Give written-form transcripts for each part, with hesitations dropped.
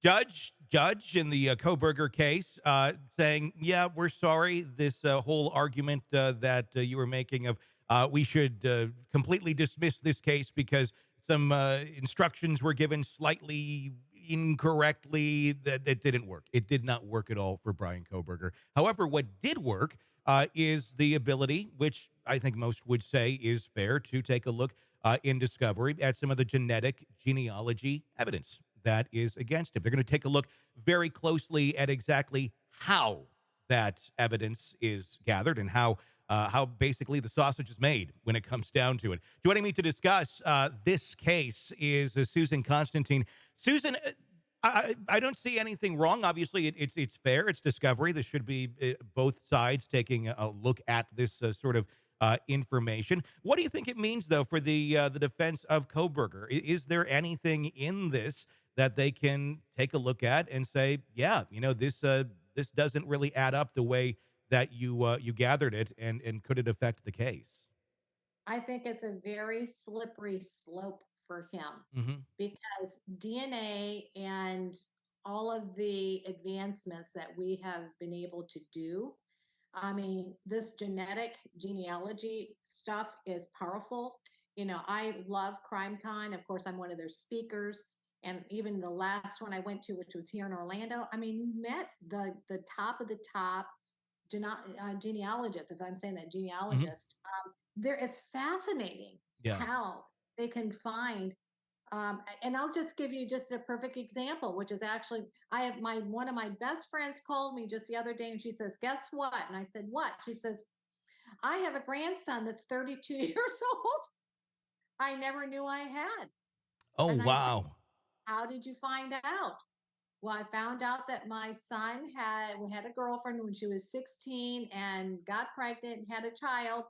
Judge in the Kohberger case saying, yeah, we're sorry. This whole argument that you were making of we should completely dismiss this case because some instructions were given slightly incorrectly, that didn't work. It did not work at all for Bryan Kohberger. However, what did work is the ability, which I think most would say is fair, to take a look in discovery at some of the genealogy evidence that is against him. They're going to take a look very closely at exactly how that evidence is gathered and how basically the sausage is made when it comes down to it. Joining me to discuss this case is Susan Constantine. Susan, I don't see anything wrong. Obviously, it's fair. It's discovery. This should be both sides taking a look at this sort of information. What do you think it means, though, for the defense of Kohberger? Is there anything in this that they can take a look at and say, yeah, this doesn't really add up the way that you gathered it, and could it affect the case? I think it's a very slippery slope for him Hmm. because DNA and all of the advancements that we have been able to do. I mean, this genetic genealogy stuff is powerful. I love CrimeCon. Of course, I'm one of their speakers. And even the last one I went to, which was here in Orlando, I mean, you met the top of the top genealogist, if I'm saying that Hmm. genealogist. There is fascinating Yeah. how they can find and I'll just give you just a perfect example, which is actually I have my one of my best friends called me just the other day and she says, "Guess what?" And I said, "What?" She says, "I have a grandson that's 32 years old. I never knew I had." Oh, And I said, wow. "How did you find out?" Well, I found out that my son had we had a girlfriend when she was 16 and got pregnant and had a child,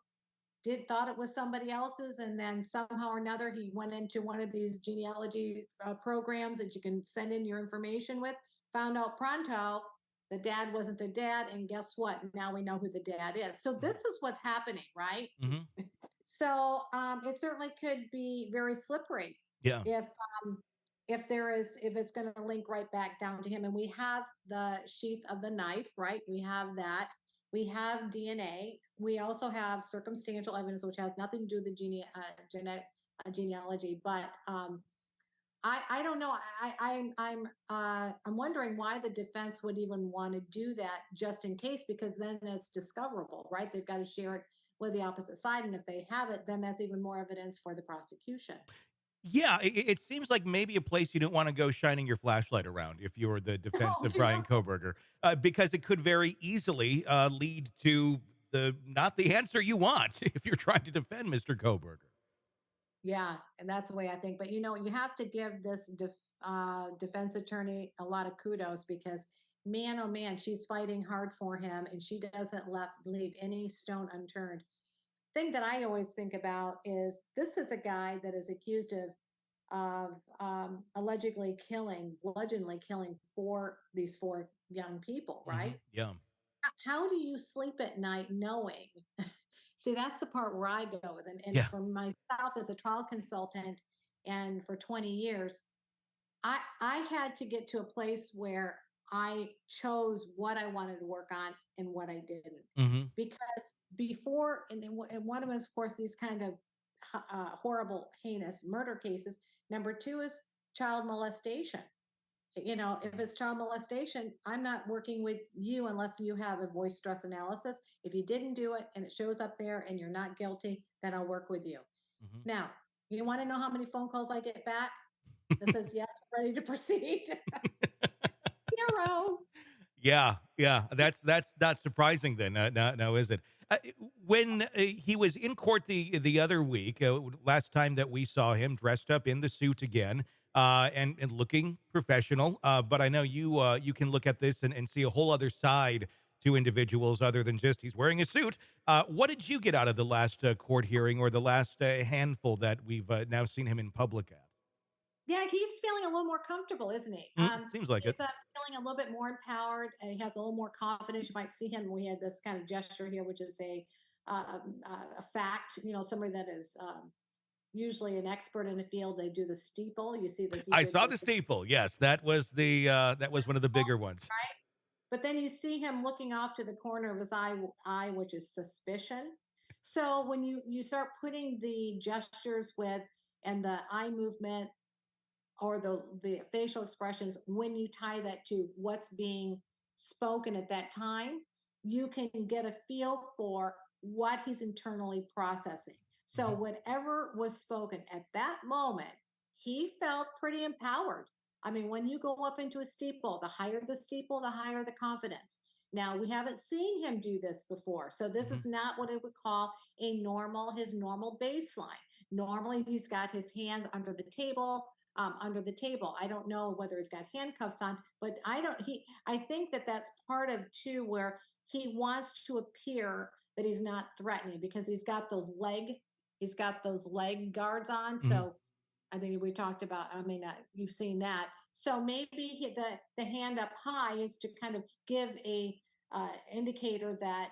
did thought it was somebody else's, and then somehow or another he went into one of these genealogy programs that you can send in your information with, found out pronto the dad wasn't the dad, and guess what, now we know who the dad is. So Hmm. this is what's happening, right? Hmm. So it certainly could be very slippery Yeah. if um, if it's going to link right back down to him. And we have the sheath of the knife, right? We have that. We have DNA. We also have circumstantial evidence, which has nothing to do with the genetic genealogy. But I don't know. I'm wondering why the defense would even want to do that just in case, because then it's discoverable, right? They've got to share it with the opposite side, and if they have it, then that's even more evidence for the prosecution. Yeah, it seems like maybe a place you don't want to go shining your flashlight around if you're the defense Oh, of Bryan yeah. Kohberger, because it could very easily lead to the not the answer you want if you're trying to defend Mr. Kohberger. Yeah, and that's the way I think. But you have to give this defense attorney a lot of kudos because, man, oh man, she's fighting hard for him, and she doesn't leave any stone unturned. Thing that I always think about is this is a guy that is accused of allegedly bludgeonly killing these four young people, Hmm. right? Yeah. How do you sleep at night knowing? See, that's the part where I go with, and Yeah. for myself as a trial consultant, and for 20 years, I had to get to a place where I chose what I wanted to work on and what I didn't, Hmm. because before, and one of them is, of course, these kind of horrible, heinous murder cases. Number two is child molestation. If it's child molestation, I'm not working with you unless you have a voice stress analysis. If you didn't do it and it shows up there and you're not guilty, then I'll work with you. Hmm. Now, you want to know how many phone calls I get back that says, yes, we're ready to proceed? Zero. Yeah, yeah, that's not surprising then. Now is it? When he was in court the other week, last time that we saw him dressed up in the suit again, and looking professional. But I know you can look at this and see a whole other side to individuals other than just he's wearing a suit. What did you get out of the last court hearing or the last handful that we've now seen him in public at? Yeah, he's feeling a little more comfortable, isn't he? Seems like it. He's feeling a little bit more empowered. And he has a little more confidence. You might see him. We had this kind of gesture here, which is a fact. Somebody that is usually an expert in the field. They do the steeple. You see that he I did saw the the steeple. Yes, that was one of the steeple, bigger ones. right? But then you see him looking off to the corner of his eye, which is suspicion. So when you start putting the gestures with and the eye movement or the facial expressions, when you tie that to what's being spoken at that time, you can get a feel for what he's internally processing. So Mhm, whatever was spoken at that moment, he felt pretty empowered. I mean, when you go up into a steeple, the higher the confidence. Now, we haven't seen him do this before, so this mhm, is not what I would call his normal baseline. Normally he's got his hands under the table, under the table. I don't know whether he's got handcuffs on, but I think that that's part of too where he wants to appear that he's not threatening because he's got those leg guards on. mhm. So I think we talked about, I mean, you've seen that. So maybe the hand up high is to kind of give a indicator that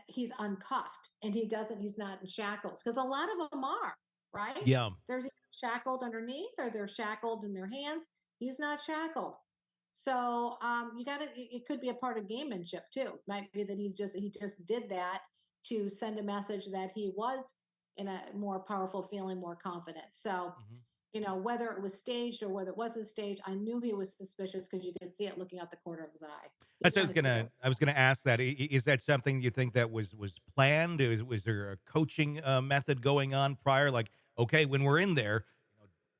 he's uncuffed and he's not in shackles because a lot of them are, right? Yeah. There's shackled underneath or they're shackled in their hands. He's not shackled. So you got to, it could be a part of gamemanship too. Might be that he just did that to send a message that he was in a more powerful feeling, more confident. So, Mhm. whether it was staged or whether it wasn't staged, I knew he was suspicious because you could see it looking out the corner of his eye. He That's what wanted to get I was gonna ask that. Is that something you think that was planned? Was there a coaching method going on prior? Like, okay, when we're in there,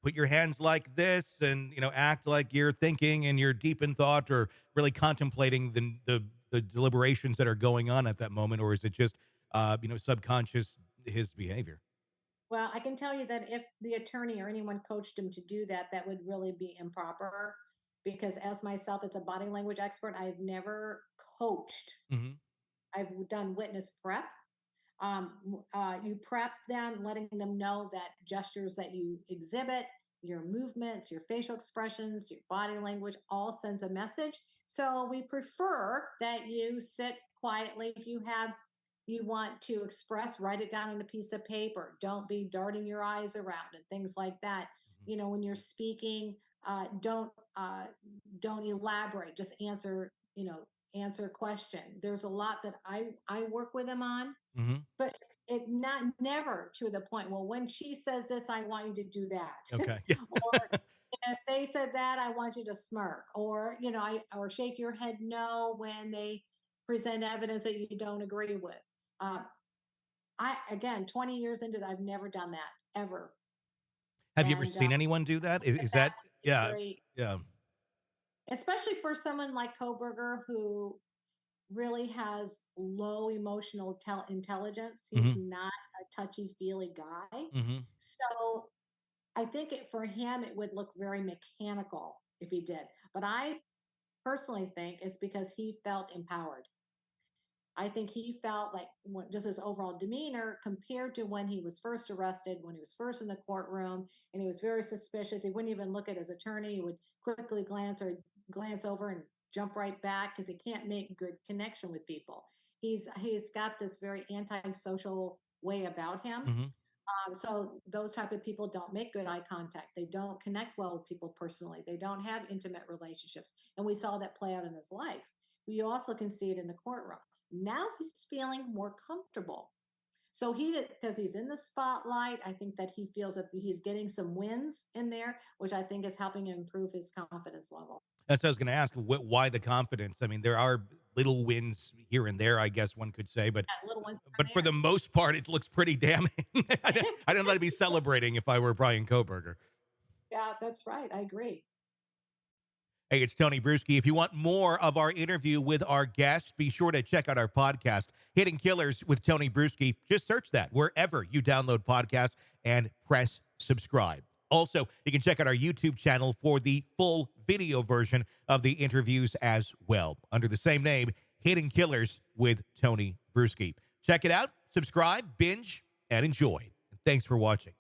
put your hands like this, and act like you're thinking and you're deep in thought, or really contemplating the deliberations that are going on at that moment, or is it just subconscious his behavior? Well, I can tell you that if the attorney or anyone coached him to do that, that would really be improper. Because as myself as a body language expert, I've never coached. Hmm. I've done witness prep. You prep them, letting them know that gestures that you exhibit, your movements, your facial expressions, your body language all sends a message. So we prefer that you sit quietly. If you want to express, write it down on a piece of paper. Don't be darting your eyes around and things like that. When you're speaking, don't elaborate. Just answer. Answer question. There's a lot that I work with them on, Hmm. but it not never to the point, well, when she says this, I want you to do that. Okay. Or if they said that, I want you to smirk. Or, or shake your head no when they present evidence that you don't agree with. Uh, I again, 20 years into that, I've never done that ever. Have you ever And seen anyone do that? Is that that would be yeah, very, yeah. especially for someone like Kohberger who really has low emotional intelligence. He's Hmm. not a touchy feely guy. Hmm. So I think for him, it would look very mechanical if he did. But I personally think it's because he felt empowered. I think he felt like just his overall demeanor compared to when he was first arrested, when he was first in the courtroom, and he was very suspicious. He wouldn't even look at his attorney. He would quickly glance over and jump right back because he can't make good connection with people. He's got this very antisocial way about him. Hmm. So those type of people don't make good eye contact. They don't connect well with people personally. They don't have intimate relationships, and we saw that play out in his life. You also can see it in the courtroom. Now he's feeling more comfortable. So because he's in the spotlight, I think that he feels that he's getting some wins in there, which I think is helping him improve his confidence level. That's what I was going to ask. Why the confidence? I mean, there are little wins here and there, I guess one could say, That little one but for the there. most part, it looks pretty damning. I don't let it be celebrating if I were Bryan Kohberger. Yeah, that's right. I agree. Hey, it's Tony Brueski. If you want more of our interview with our guests, be sure to check out our podcast, Hitting Killers with Tony Brueski. Just search that wherever you download podcasts and press subscribe. Also, you can check out our YouTube channel for the full video version of the interviews as well, under the same name, Hitting Killers with Tony Brueski. Check it out, subscribe, binge, and enjoy. Thanks for watching.